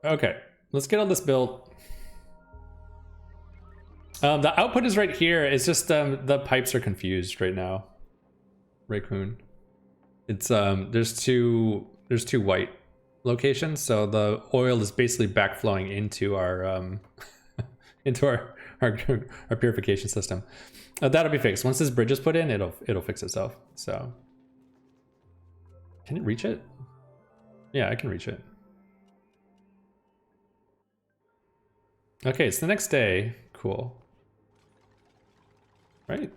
Okay, let's get all this built. The output is right here. It's just the pipes are confused right now. Raccoon. It's there's two white locations, so the oil is basically backflowing into our into our purification system. That'll be fixed once this bridge is put in. It'll fix itself. So can it reach it? Yeah, I can reach it. Okay, it's the next day. Cool. Right.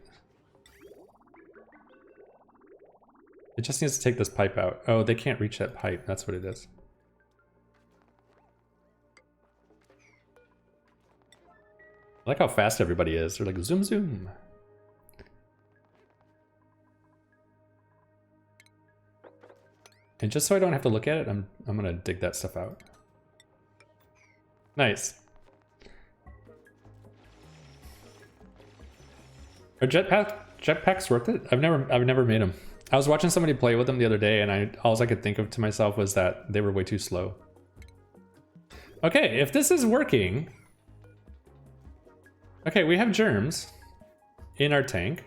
It just needs to take this pipe out. Oh, they can't reach that pipe. That's what it is. I like how fast everybody is. They're like zoom zoom. And just so I don't have to look at it, I'm gonna dig that stuff out. Nice. Are jetpacks worth it? I've never made them. I was watching somebody play with them the other day, and all I could think of to myself was that they were way too slow. Okay, if this is working. Okay, we have germs in our tank.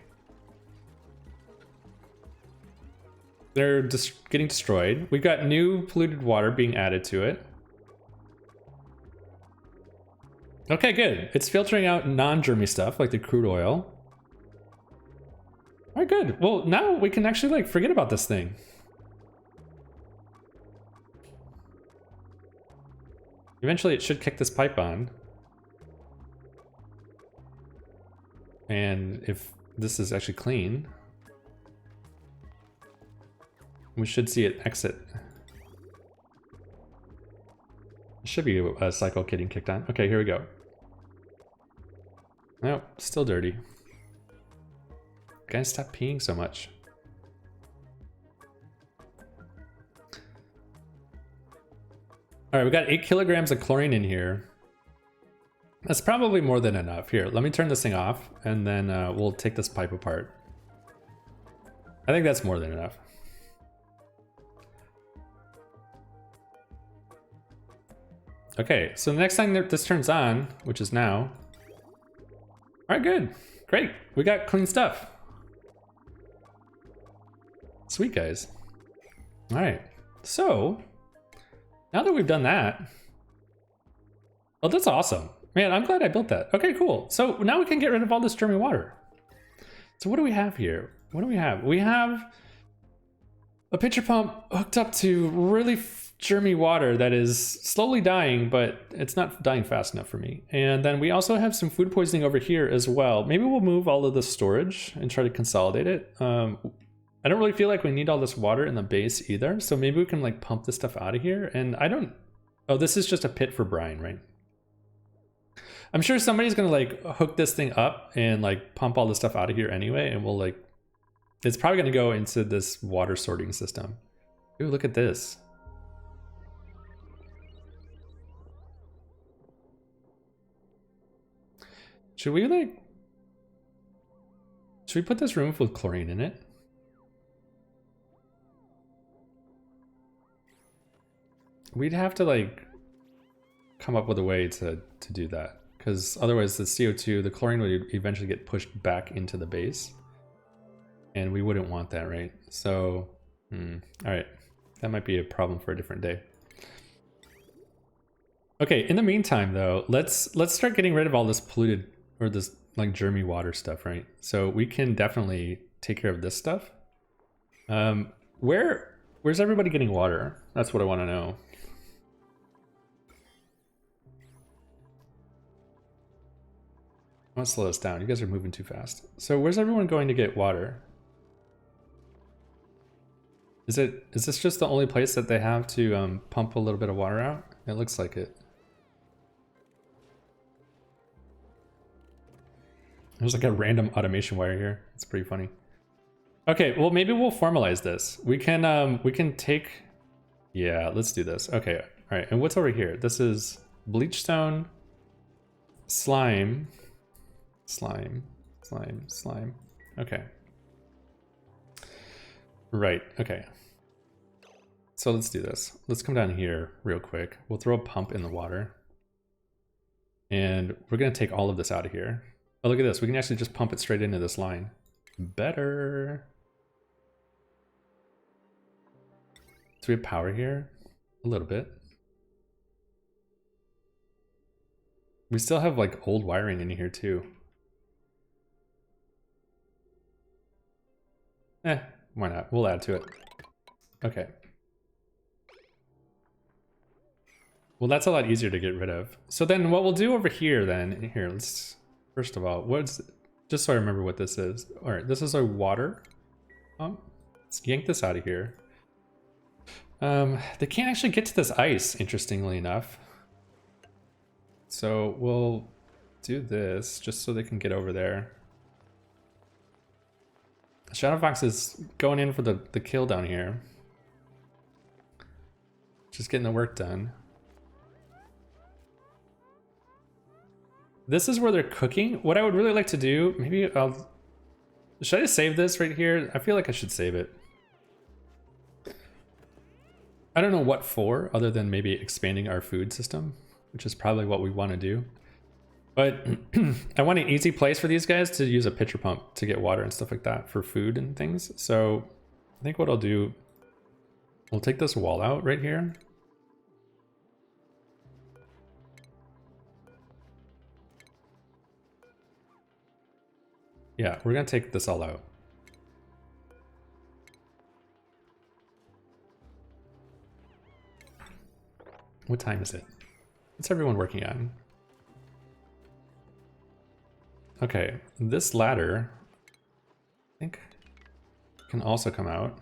They're just getting destroyed. We've got new polluted water being added to it. Okay, good. It's filtering out non-germy stuff like the crude oil. All right, good. Well, now we can actually like forget about this thing. Eventually it should kick this pipe on. And if this is actually clean, we should see it exit. It should be a cycle getting kicked on. Okay, here we go. Nope, still dirty. Guys, stop peeing so much. All right, we got 8 kilograms of chlorine in here. That's probably more than enough. Here, let me turn this thing off, and then we'll take this pipe apart. I think that's more than enough. Okay, so the next time that this turns on, which is now. All right, good. Great. We got clean stuff. Sweet, guys. All right. So, now that we've done that. Oh, that's awesome. Man, I'm glad I built that. Okay, cool. So now we can get rid of all this germy water. So what do we have here? What do we have? We have a pitcher pump hooked up to really germy water that is slowly dying, but it's not dying fast enough for me. And then we also have some food poisoning over here as well. Maybe we'll move all of the storage and try to consolidate it. I don't really feel like we need all this water in the base either. So maybe we can like pump this stuff out of here. And I don't, oh, this is just a pit for brine, right? I'm sure somebody's gonna like hook this thing up and like pump all the stuff out of here anyway. And we'll like, it's probably gonna go into this water sorting system. Ooh, look at this. Should we put this room with chlorine in it? We'd have to like come up with a way to do that, because otherwise the CO2, the chlorine would eventually get pushed back into the base, and we wouldn't want that, right? So, all right, that might be a problem for a different day. Okay, in the meantime though, let's start getting rid of all this polluted or this like germy water stuff, right? So we can definitely take care of this stuff. Where's everybody getting water? That's what I want to know. I want to slow this down. You guys are moving too fast. So where's everyone going to get water? Is this just the only place that they have to pump a little bit of water out? It looks like it. There's like a random automation wire here. It's pretty funny. Okay, well maybe we'll formalize this. We can take, yeah, let's do this. Okay, all right. And what's over here? This is bleachstone, slime. Okay. Right, okay. So let's do this. Let's come down here real quick. We'll throw a pump in the water. And we're gonna take all of this out of here. Oh, look at this. We can actually just pump it straight into this line. Better. So we have power here, a little bit. We still have like old wiring in here too. Why not? We'll add to it. Okay. Well, that's a lot easier to get rid of. So then what we'll do over here then, here, let's, first of all, just so I remember what this is. All right, this is our water pump. Let's yank this out of here. They can't actually get to this ice, interestingly enough. So we'll do this just so they can get over there. ShadowFox is going in for the kill down here. Just getting the work done. This is where they're cooking. What I would really like to do, maybe should I save this right here? I feel like I should save it. I don't know what for, other than maybe expanding our food system, which is probably what we want to do. But I want an easy place for these guys to use a pitcher pump to get water and stuff like that for food and things. So I think what I'll do, we'll take this wall out right here. Yeah, we're gonna take this all out. What time is it? What's everyone working on? Okay, this ladder, I think, can also come out.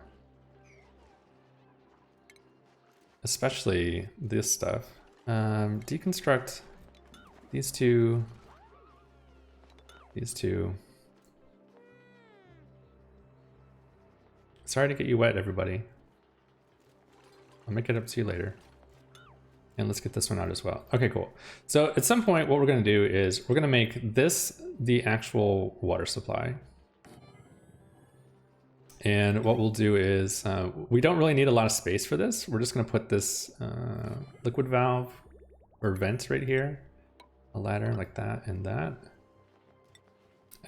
Especially this stuff. Deconstruct these two. These two. Sorry to get you wet, everybody. I'll make it up to you later. And let's get this one out as well. Okay, cool. So at some point, what we're gonna do is we're gonna make this the actual water supply. And what we'll do is, we don't really need a lot of space for this. We're just gonna put this liquid valve or vent right here, a ladder like that and that.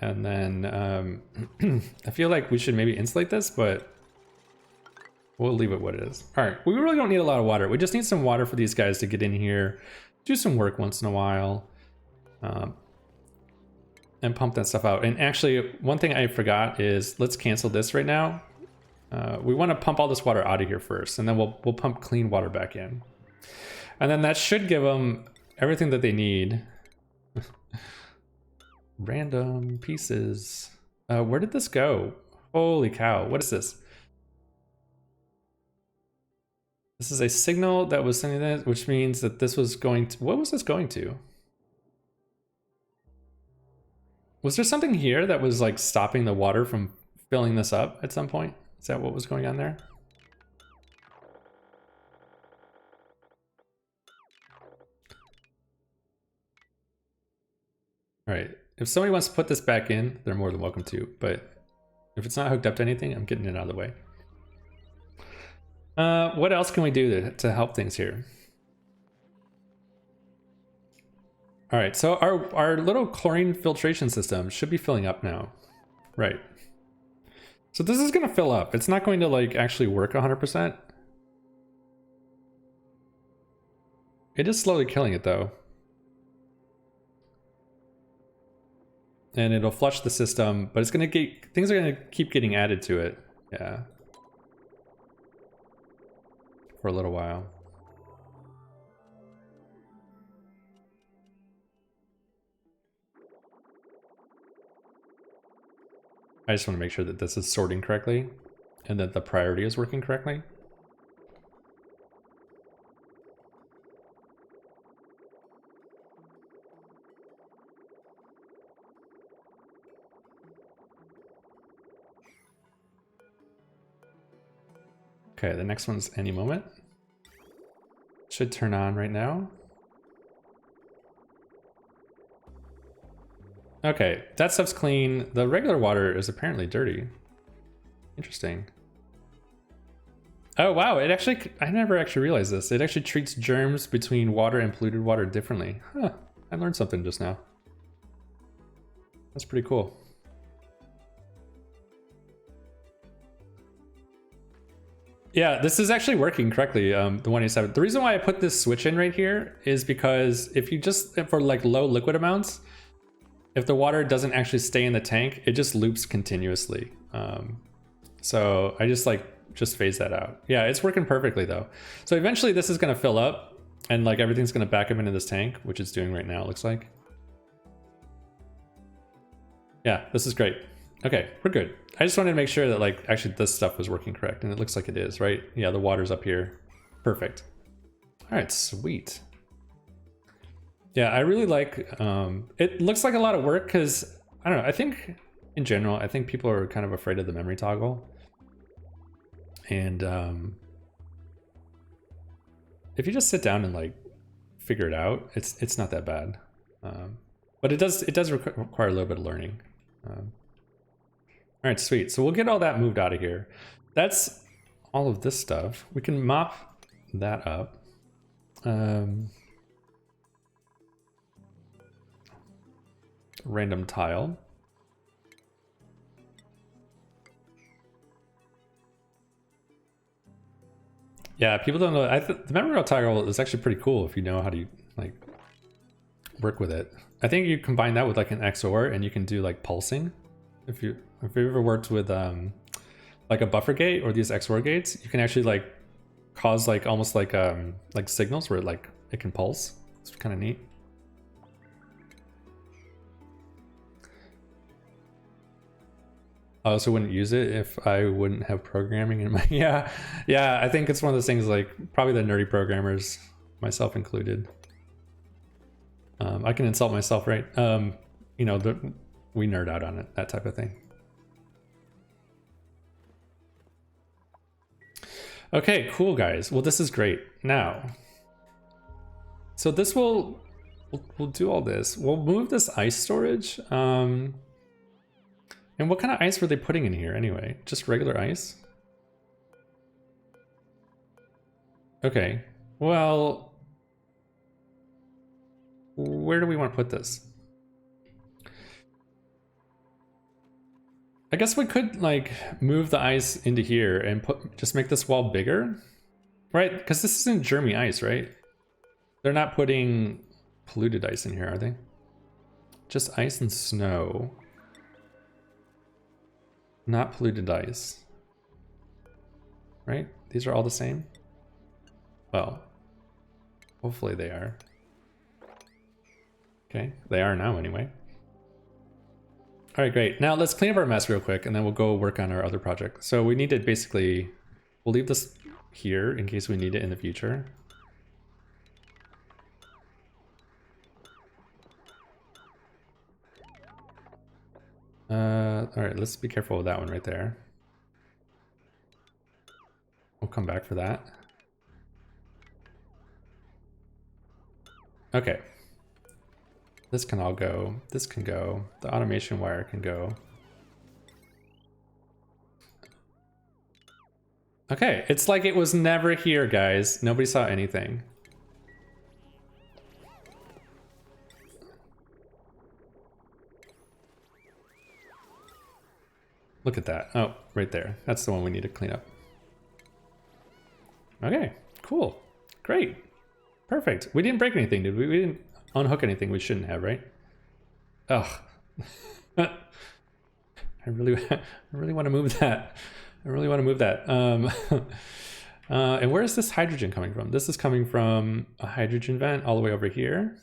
And then I feel like we should maybe insulate this, but we'll leave it what it is. All right, we really don't need a lot of water. We just need some water for these guys to get in here, do some work once in a while, and pump that stuff out. And actually, one thing I forgot is, let's cancel this right now. We want to pump all this water out of here first, and then we'll pump clean water back in. And then that should give them everything that they need. Random pieces. Where did this go? Holy cow, what is this? This is a signal that was sending this, which means that this was going to, what was this going to? Was there something here that was like stopping the water from filling this up at some point? Is that what was going on there? All right, if somebody wants to put this back in, they're more than welcome to, but if it's not hooked up to anything, I'm getting it out of the way. What else can we do to help things here? All right, so our little chlorine filtration system should be filling up now. Right. So this is gonna fill up. It's not going to like actually work 100%. It is slowly killing it though. And it'll flush the system, but it's gonna get, things are gonna keep getting added to it. Yeah. For a little while. I just want to make sure that this is sorting correctly and that the priority is working correctly. Okay, the next one's any moment. Should turn on right now. Okay, that stuff's clean. The regular water is apparently dirty. Interesting. Oh wow, it actually, I never actually realized this. It actually treats germs between water and polluted water differently. Huh, I learned something just now. That's pretty cool. Yeah, this is actually working correctly, the 187. The reason why I put this switch in right here is because if you just, for like low liquid amounts, if the water doesn't actually stay in the tank, it just loops continuously. So I just phase that out. Yeah, it's working perfectly though. So eventually this is gonna fill up and like everything's gonna back up into this tank, which it's doing right now, it looks like. Yeah, this is great. Okay, we're good. I just wanted to make sure that like actually this stuff was working correct, and it looks like it is, right? Yeah, the water's up here. Perfect. All right, sweet. Yeah, I really like, it looks like a lot of work because, I don't know, I think in general, I think people are kind of afraid of the memory toggle. And if you just sit down and like figure it out, it's not that bad. But it does require a little bit of learning. All right, sweet. So we'll get all that moved out of here. That's all of this stuff. We can mop that up. Random tile. Yeah, people don't know. The memory toggle is actually pretty cool if you know how to like work with it. I think you combine that with like an XOR and you can do like pulsing. If you ever worked with like a buffer gate or these XOR gates, you can actually like cause like almost like signals where it can pulse. It's kind of neat. I also wouldn't use it if I wouldn't have programming in my yeah. I think it's one of those things like probably the nerdy programmers, myself included. I can insult myself, right? You know, we nerd out on it, that type of thing. Okay, cool guys. Well, this is great. Now, so this we'll do all this. We'll move this ice storage. And what kind of ice were they putting in here anyway? Just regular ice? Okay, well, where do we want to put this? I guess we could like move the ice into here and just make this wall bigger, right? Because this isn't germy ice, right? They're not putting polluted ice in here, are they? Just ice and snow. Not polluted ice. Right? These are all the same? Well, hopefully they are. Okay, they are now anyway. All right, great. Now let's clean up our mess real quick and then we'll go work on our other project. So we need to basically, we'll leave this here in case we need it in the future. All right, let's be careful with that one right there. We'll come back for that. Okay. This can all go. This can go. The automation wire can go. Okay, it's like it was never here, guys. Nobody saw anything. Look at that. Oh, right there. That's the one we need to clean up. Okay, cool. Great. Perfect. We didn't break anything, did we? We didn't unhook anything we shouldn't have, right? Ugh. I really want to move that. I really want to move that. And where is this hydrogen coming from? This is coming from a hydrogen vent all the way over here.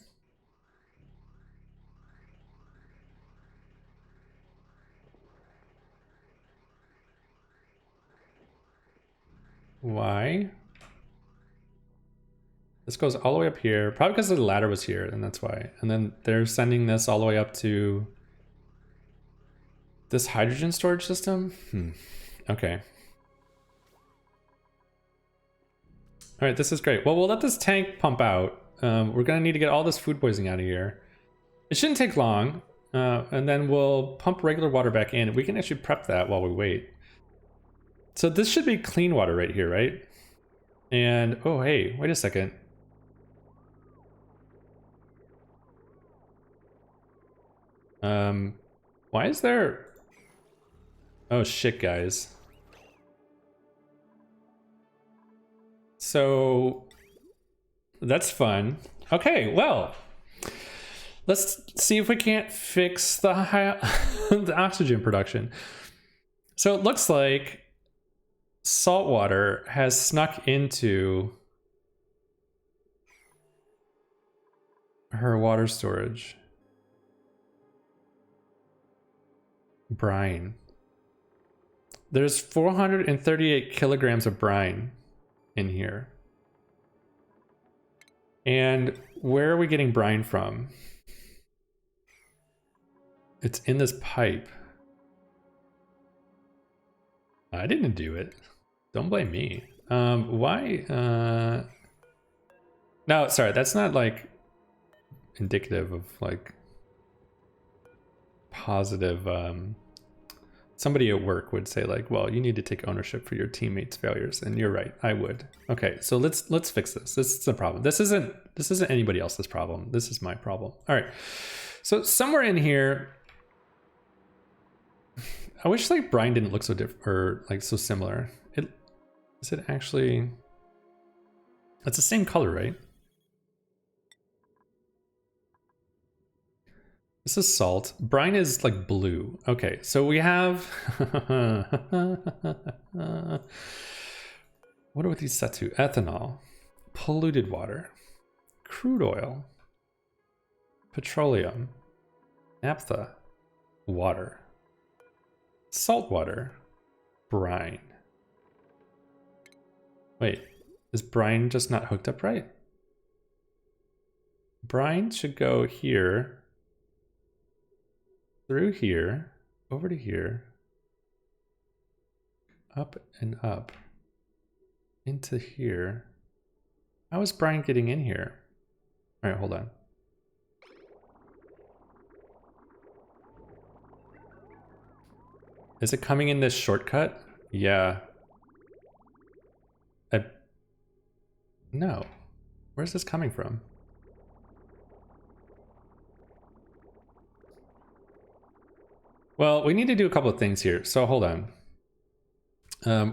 Why? This goes all the way up here, probably because the ladder was here, and that's why. And then they're sending this all the way up to this hydrogen storage system. Okay. All right, this is great. Well, we'll let this tank pump out. We're gonna need to get all this food poisoning out of here. It shouldn't take long, and then we'll pump regular water back in. We can actually prep that while we wait. So this should be clean water right here, right? And, oh, hey, wait a second. Why is there... Oh, shit, guys. So, that's fun. Okay, well, let's see if we can't fix the, the oxygen production. So it looks like salt water has snuck into her water storage. Brine. There's 438 kilograms of brine in here. And where are we getting brine from? It's in this pipe. I didn't do it. Don't blame me. Why? No, sorry, that's not like indicative of like positive. Somebody at work would say like, well, you need to take ownership for your teammates' failures, and you're right, I would. Okay, so let's fix this. This is the problem. This isn't anybody else's problem. This is my problem. All right. So somewhere in here, I wish like brine didn't look so different or like so similar. Is it actually? It's the same color, right? This is salt. Brine is like blue. Okay, so we have... what are these set to? Ethanol, polluted water, crude oil, petroleum, naphtha, water, salt water, brine. Wait, is brine just not hooked up right? Brine should go here, through here, over to here, up and up, into here. How is brine getting in here? All right, hold on. Is it coming in this shortcut? Yeah. No. Where's this coming from? Well, we need to do a couple of things here. So hold on.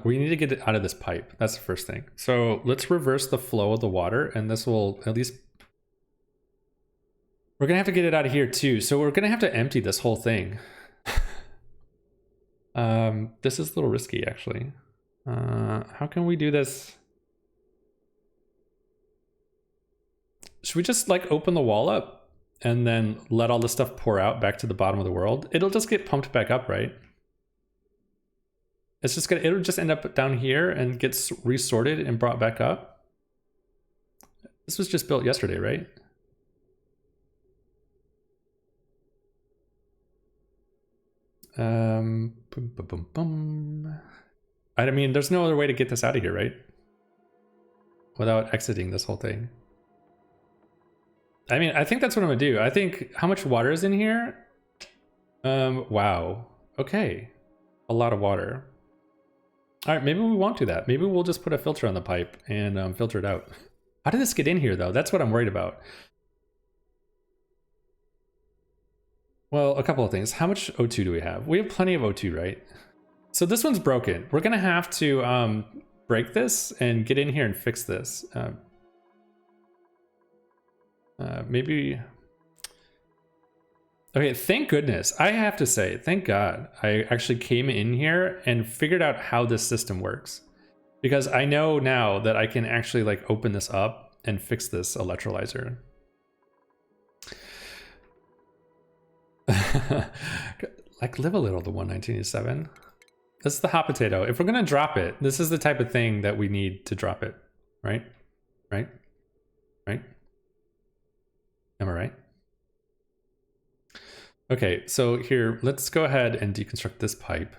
We need to get it out of this pipe. That's the first thing. So let's reverse the flow of the water, and this will at least... We're gonna have to get it out of here too. So we're gonna have to empty this whole thing. This is a little risky, actually. How can we do this? Should we just like open the wall up and then let all this stuff pour out back to the bottom of the world? It'll just get pumped back up, right? It's just gonna, it'll just end up down here and gets resorted and brought back up. This was just built yesterday, right? Boom, boom, boom, boom. I mean, there's no other way to get this out of here, right? Without exiting this whole thing. I mean, I think that's what I'm gonna do. I think, how much water is in here? Wow. Okay. A lot of water. All right, maybe we won't do that. Maybe we'll just put a filter on the pipe and filter it out. How did this get in here, though? That's what I'm worried about. Well, a couple of things. How much O2 do we have? We have plenty of O2, right? So this one's broken. We're gonna have to break this and get in here and fix this. Maybe... Okay, thank goodness. I have to say, thank God, I actually came in here and figured out how this system works. Because I know now that I can actually like open this up and fix this electrolyzer. Like live a little, the 11987. This is the hot potato. If we're gonna drop it, this is the type of thing that we need to drop it, right? Right? Right? Am I right? Okay, so here, let's go ahead and deconstruct this pipe.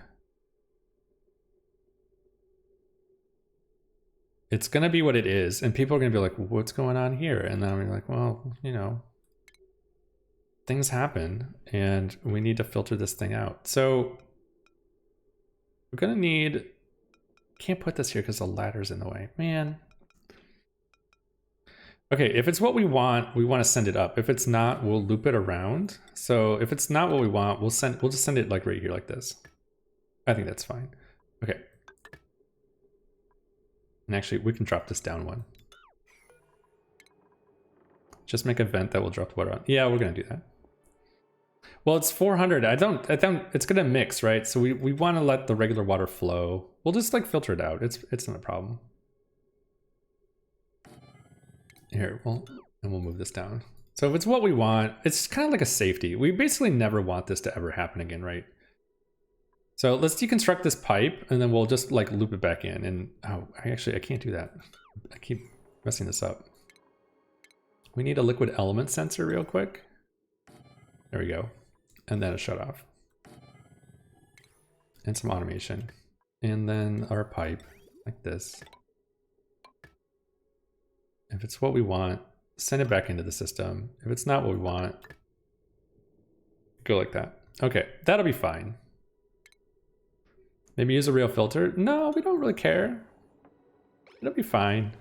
It's gonna be what it is, and people are gonna be like, what's going on here? And then I'm like, well, you know, things happen, and we need to filter this thing out. So we're gonna need Can't put this here because the ladder's in the way. Man. Okay, if it's what we want to send it up. If it's not, we'll loop it around. So if it's not what we want, we'll just send it like right here like this. I think that's fine. Okay. And actually, we can drop this down one. Just make a vent that will drop the water on. Yeah, we're gonna do that. Well, it's 400. I don't, it's gonna mix, right? So we want to let the regular water flow. We'll just like filter it out. It's not a problem. Here, and we'll move this down. So if it's what we want, it's kind of like a safety. We basically never want this to ever happen again, right? So let's deconstruct this pipe and then we'll just like loop it back in. And oh, I can't do that. I keep messing this up. We need a liquid element sensor real quick. There we go. And then a shut off. And some automation. And then our pipe like this. If it's what we want, send it back into the system. If it's not what we want, go like that. Okay, that'll be fine. Maybe use a real filter. No, we don't really care. It'll be fine.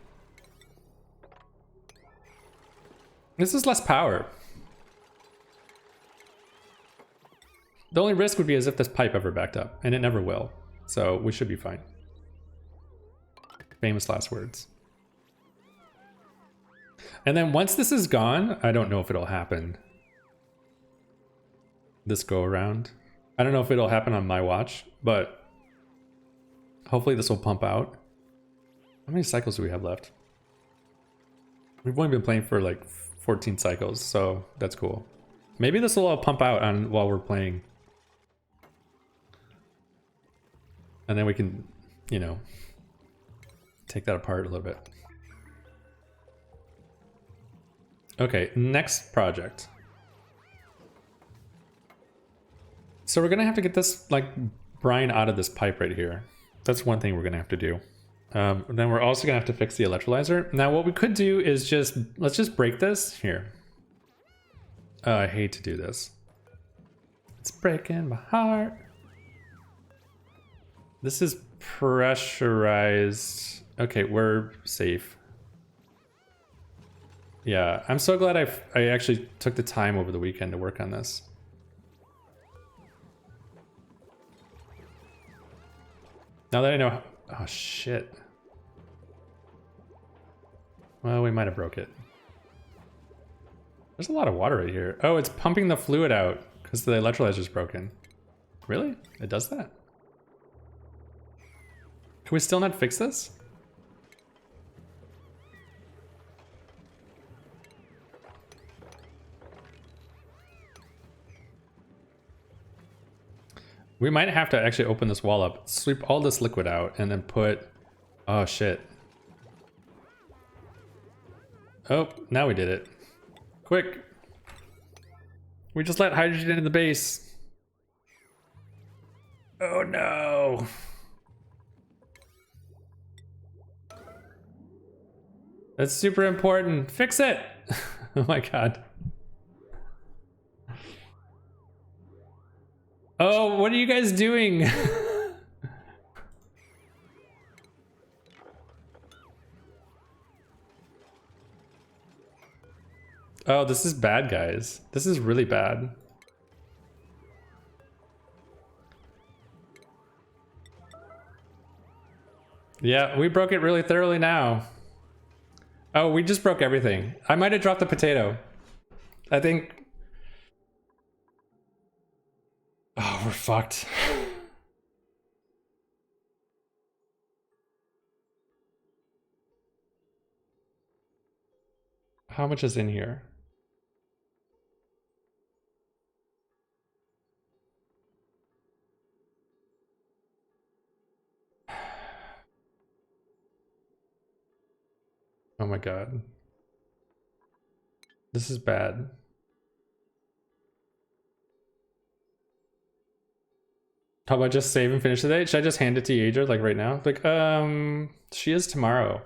This is less power. The only risk would be as if this pipe ever backed up, and it never will. So we should be fine. Famous last words. And then once this is gone, I don't know if it'll happen this go around. I don't know if it'll happen on my watch, but hopefully this will pump out. How many cycles do we have left? We've only been playing for like 14 cycles, so that's cool. Maybe this will all pump out on while we're playing. And then we can, you know, take that apart a little bit. Okay, next project. So we're gonna have to get this like brine out of this pipe right here. That's one thing we're gonna have to do. Then we're also gonna have to fix the electrolyzer. Now what we could do is let's just break this here. I hate to do this. It's breaking my heart. This is pressurized. Okay, we're safe. Yeah, I'm so glad I actually took the time over the weekend to work on this. Now that I know, oh shit. Well, we might have broke it. There's a lot of water right here. Oh, it's pumping the fluid out because the electrolyzer's broken. Really? It does that? Can we still not fix this? We might have to actually open this wall up, sweep all this liquid out, and then put... Oh, shit. Oh, now we did it. Quick. We just let hydrogen in the base. Oh, no. That's super important. Fix it. Oh, my God. Oh, what are you guys doing? Oh, this is bad, guys. This is really bad. Yeah, we broke it really thoroughly now. Oh, we just broke everything. I might have dropped the potato. I think... Oh, we're fucked. How much is in here? Oh my God. This is bad. How about just save and finish the day? Should I just hand it to Eadra like right now? Like, she is tomorrow.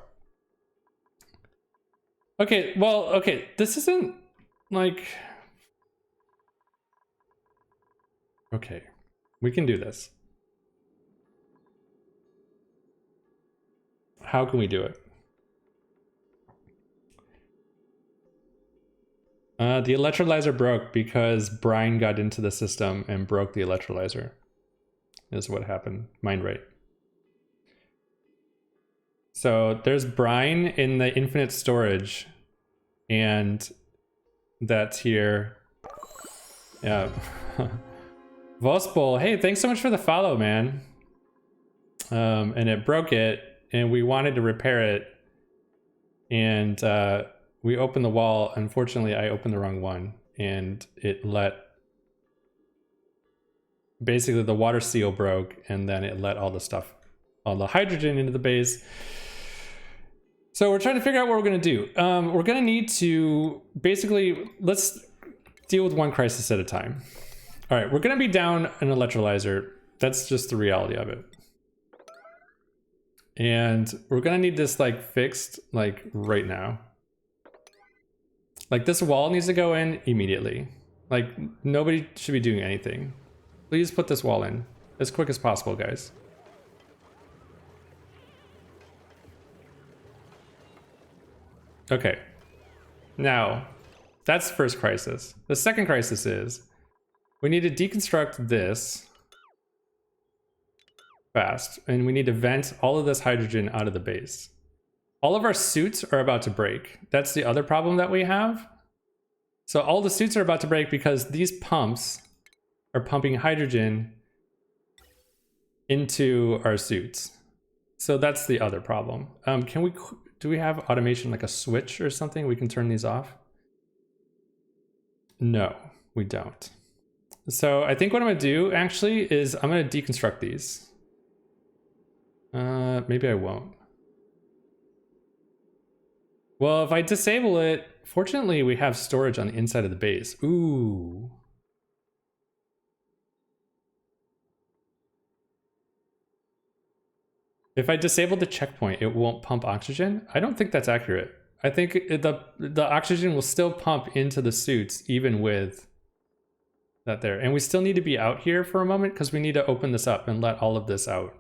Okay, well, okay, this isn't like... Okay, we can do this. How can we do it? The electrolyzer broke because brine got into the system and broke the electrolyzer. Is what happened. Mind right. So there's brine in the infinite storage, and that's here. Yeah. Vospol, hey, thanks so much for the follow, man. And it broke it, and we wanted to repair it, and we opened the wall. Unfortunately, I opened the wrong one, and it let... Basically, the water seal broke, and then it let all the stuff, all the hydrogen into the base. So we're trying to figure out what we're going to do. We're going to need to basically, let's deal with one crisis at a time. All right, we're going to be down an electrolyzer. That's just the reality of it. And we're going to need this like fixed like right now. Like this wall needs to go in immediately. Like nobody should be doing anything. Please put this wall in as quick as possible, guys. Okay. Now, that's the first crisis. The second crisis is we need to deconstruct this fast, and we need to vent all of this hydrogen out of the base. All of our suits are about to break. That's the other problem that we have. So all the suits are about to break because these pumps are pumping hydrogen into our suits. So that's the other problem. Do we have automation like a switch or something? We can turn these off? No, we don't. So I think what I'm gonna do actually is I'm gonna deconstruct these. Maybe I won't. Well, if I disable it, fortunately we have storage on the inside of the base. Ooh. If I disable the checkpoint, it won't pump oxygen? I don't think that's accurate. I think the oxygen will still pump into the suits even with that there. And we still need to be out here for a moment because we need to open this up and let all of this out.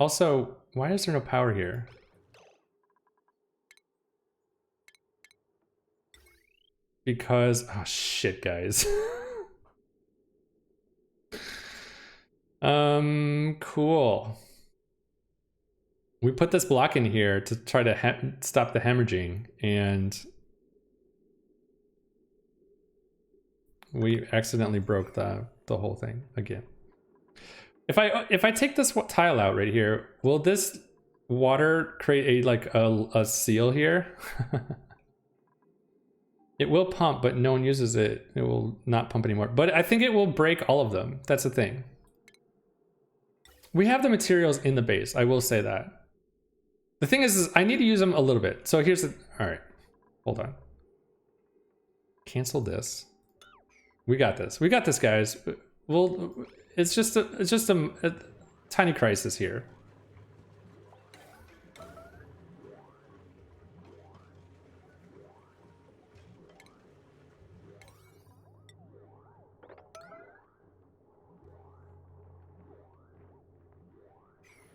Also, why is there no power here? Because, oh shit, guys. Cool. We put this block in here to try to stop the hemorrhaging, and we accidentally broke the whole thing again. If I take this tile out right here, will this water create a seal here? It will pump, but no one uses it. It will not pump anymore. But I think it will break all of them. That's the thing. We have the materials in the base, I will say that. The thing is I need to use them a little bit. So here's the, all right, hold on. Cancel this. We got this. We got this, guys. Well, it's just a tiny crisis here.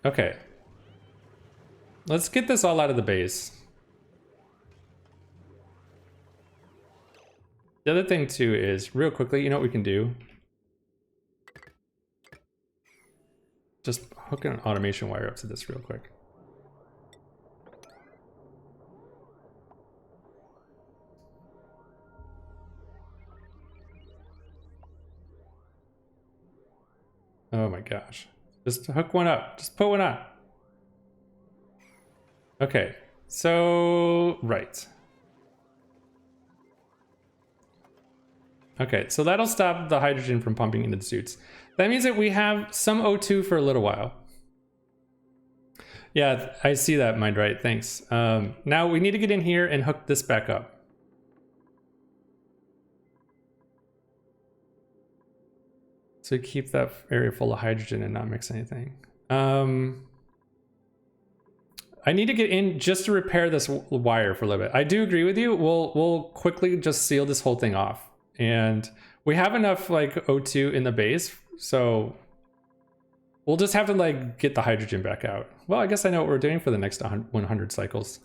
Okay. Let's get this all out of the base. The other thing too is, real quickly, you know what we can do? Just hook an automation wire up to this real quick. Oh my gosh. Just hook one up. Just put one on. Okay, so, right. Okay, so that'll stop the hydrogen from pumping into the suits. That means that we have some O2 for a little while. Yeah, I see that, Mind Right, thanks. Now we need to get in here and hook this back up. So keep that area full of hydrogen and not mix anything. I need to get in just to repair this wire for a little bit. I do agree with you. We'll quickly just seal this whole thing off. And we have enough like O2 in the base, so We'll just have to like get the hydrogen back out. Well, I guess I know what we're doing for the next 100 cycles.